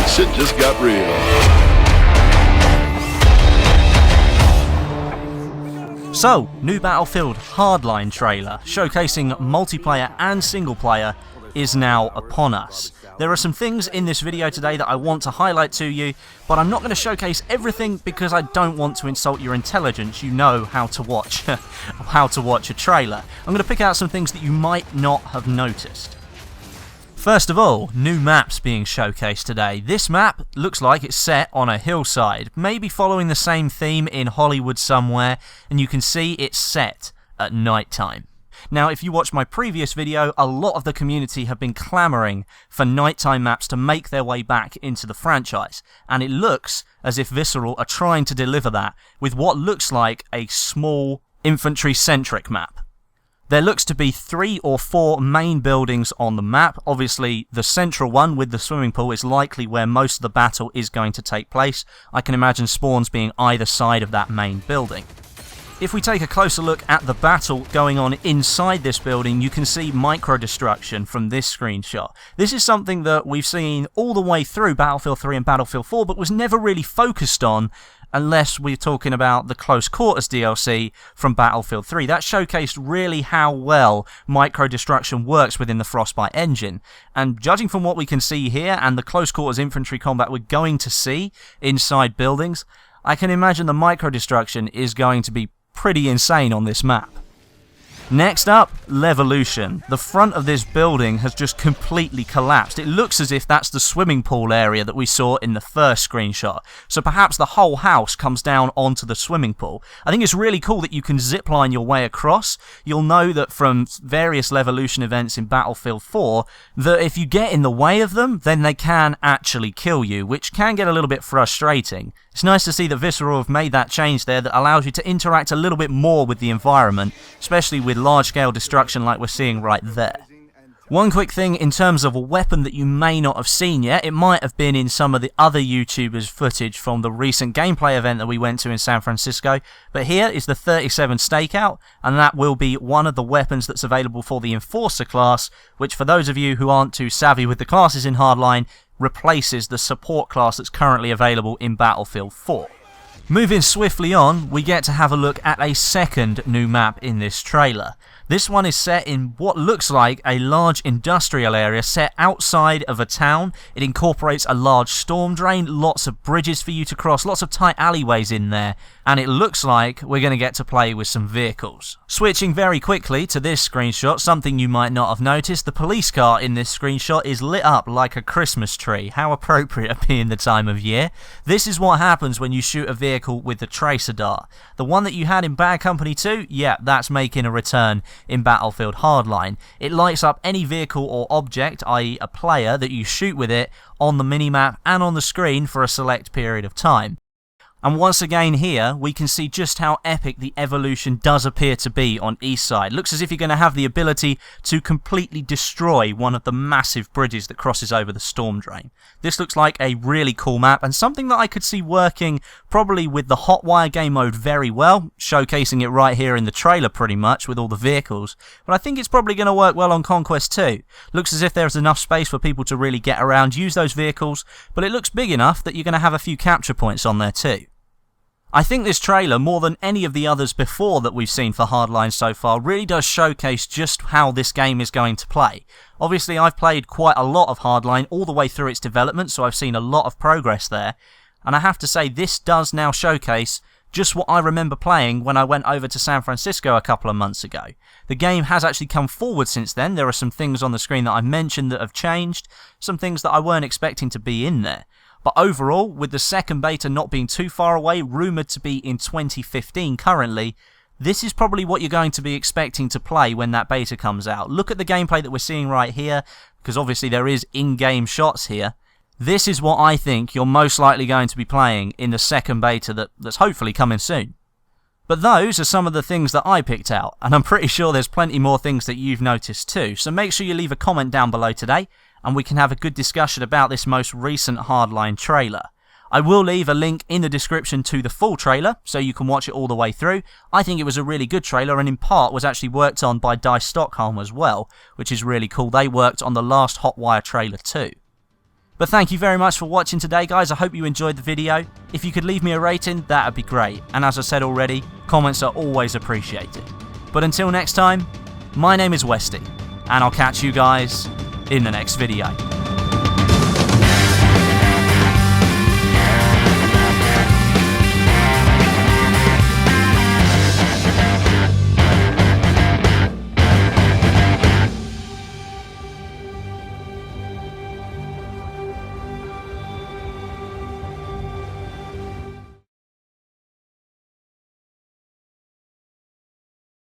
and shit just got real. So, new Battlefield Hardline trailer, showcasing multiplayer and single player, is now upon us. There are some things in this video today that I want to highlight to you, but I'm not going to showcase everything because I don't want to insult your intelligence. You know how to watch a trailer. I'm going to pick out some things that you might not have noticed. First of all, new maps being showcased today. This map looks like it's set on a hillside, maybe following the same theme in Hollywood somewhere, and you can see it's set at night time. Now, if you watched my previous video, a lot of the community have been clamoring for nighttime maps to make their way back into the franchise, and it looks as if Visceral are trying to deliver that with what looks like a small infantry-centric map. There looks to be 3 or 4 main buildings on the map. Obviously, the central one with the swimming pool is likely where most of the battle is going to take place. I can imagine spawns being either side of that main building. If we take a closer look at the battle going on inside this building, you can see micro-destruction from this screenshot. This is something that we've seen all the way through Battlefield 3 and Battlefield 4, but was never really focused on unless we're talking about the Close Quarters DLC from Battlefield 3. That showcased really how well micro-destruction works within the Frostbite engine. And judging from what we can see here and the Close Quarters infantry combat we're going to see inside buildings, I can imagine the micro-destruction is going to be pretty insane on this map. Next up, Levolution. The front of this building has just completely collapsed. It looks as if that's the swimming pool area that we saw in the first screenshot. So perhaps the whole house comes down onto the swimming pool. I think it's really cool that you can zipline your way across. You'll know that from various Levolution events in Battlefield 4 that if you get in the way of them, then they can actually kill you, which can get a little bit frustrating. It's nice to see that Visceral have made that change there that allows you to interact a little bit more with the environment, especially with large-scale destruction like we're seeing right there. One quick thing in terms of a weapon that you may not have seen yet, it might have been in some of the other YouTubers' footage from the recent gameplay event that we went to in San Francisco, but here is the 37 Stakeout, and that will be one of the weapons that's available for the Enforcer class, which for those of you who aren't too savvy with the classes in Hardline, replaces the support class that's currently available in Battlefield 4. Moving swiftly on, we get to have a look at a second new map in this trailer. This one is set in what looks like a large industrial area set outside of a town. It incorporates a large storm drain, lots of bridges for you to cross, lots of tight alleyways in there, and it looks like we're going to get to play with some vehicles. Switching very quickly to this screenshot, something you might not have noticed, the police car in this screenshot is lit up like a Christmas tree. How appropriate being the time of year. This is what happens when you shoot a vehicle with the tracer dart. The one that you had in Bad Company 2, yeah, that's making a return in Battlefield Hardline. It lights up any vehicle or object, i.e. a player, that you shoot with it on the minimap and on the screen for a select period of time. And once again here, we can see just how epic the evolution does appear to be on East Side. Looks as if you're going to have the ability to completely destroy one of the massive bridges that crosses over the storm drain. This looks like a really cool map and something that I could see working probably with the Hotwire game mode very well, showcasing it right here in the trailer pretty much with all the vehicles. But I think it's probably going to work well on Conquest 2. Looks as if there's enough space for people to really get around, use those vehicles, but it looks big enough that you're going to have a few capture points on there too. I think this trailer, more than any of the others before that we've seen for Hardline so far, really does showcase just how this game is going to play. Obviously, I've played quite a lot of Hardline all the way through its development, so I've seen a lot of progress there. And I have to say, this does now showcase just what I remember playing when I went over to San Francisco a couple of months ago. The game has actually come forward since then. There are some things on the screen that I mentioned that have changed, some things that I weren't expecting to be in there. But overall, with the second beta not being too far away, rumoured to be in 2015 currently, this is probably what you're going to be expecting to play when that beta comes out. Look at the gameplay that we're seeing right here, because obviously there is in-game shots here. This is what I think you're most likely going to be playing in the second beta that's hopefully coming soon. But those are some of the things that I picked out, and I'm pretty sure there's plenty more things that you've noticed too, so make sure you leave a comment down below today, and we can have a good discussion about this most recent Hardline trailer. I will leave a link in the description to the full trailer, so you can watch it all the way through. I think it was a really good trailer, and in part was actually worked on by DICE Stockholm as well, which is really cool. They worked on the last Hotwire trailer too. But thank you very much for watching today, guys. I hope you enjoyed the video. If you could leave me a rating, that would be great. And as I said already, comments are always appreciated. But until next time, my name is Westy, and I'll catch you guys in the next video.